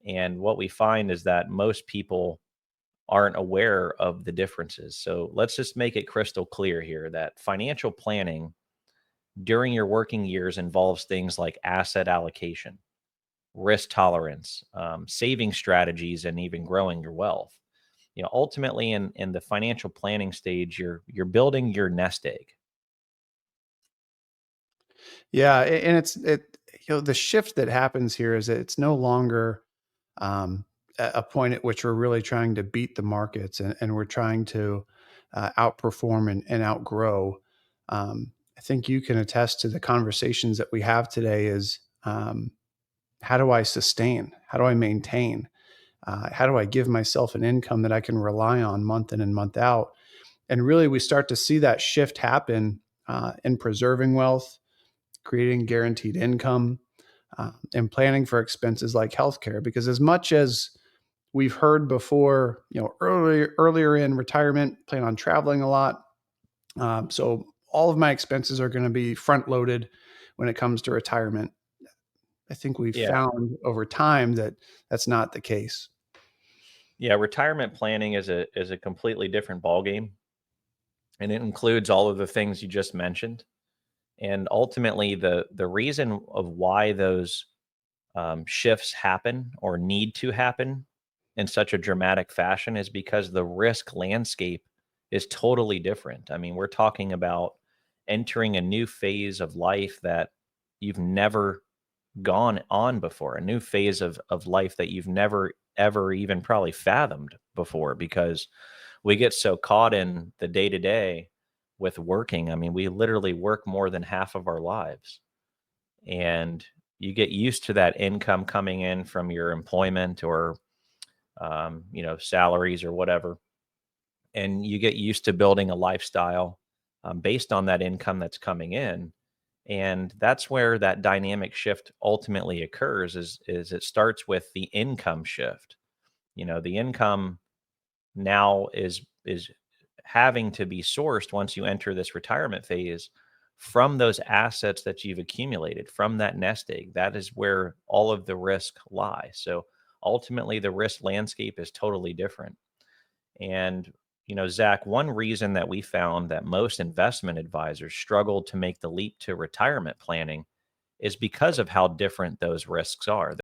And what we find is that most people aren't aware of the differences. So let's just make it crystal clear here that financial planning during your working years involves things like asset allocation, risk tolerance, saving strategies, and even growing your wealth. Ultimately, in the financial planning stage, you're building your nest egg. Yeah, and the shift that happens here is that it's no longer um, a point at which we're really trying to beat the markets and we're trying to outperform and outgrow. I think you can attest to the conversations that we have today is how do I sustain? How do I maintain? How do I give myself an income that I can rely on month in and month out? And really, we start to see that shift happen in preserving wealth, creating guaranteed income, and planning for expenses like healthcare. Because as much as we've heard before, earlier in retirement, plan on traveling a lot. So all of my expenses are going to be front loaded when it comes to retirement. I think we've Yeah. found over time that that's not the case. Yeah, retirement planning is a completely different ballgame, and it includes all of the things you just mentioned. And ultimately, the reason of why those shifts happen or need to happen in such a dramatic fashion is because the risk landscape is totally different. I mean, we're talking about entering a new phase of life that you've never gone on before, a new phase of life that you've never ever even probably fathomed before, because we get so caught in the day to day with working. I mean, we literally work more than half of our lives, and you get used to that income coming in from your employment or salaries or whatever, and you get used to building a lifestyle based on that income that's coming in. And that's where that dynamic shift ultimately occurs, is it starts with the income shift. The income now is having to be sourced once you enter this retirement phase from those assets that you've accumulated from that nest egg. That is where all of the risk lie. So ultimately the risk landscape is totally different. And Zach, one reason that we found that most investment advisors struggle to make the leap to retirement planning is because of how different those risks are.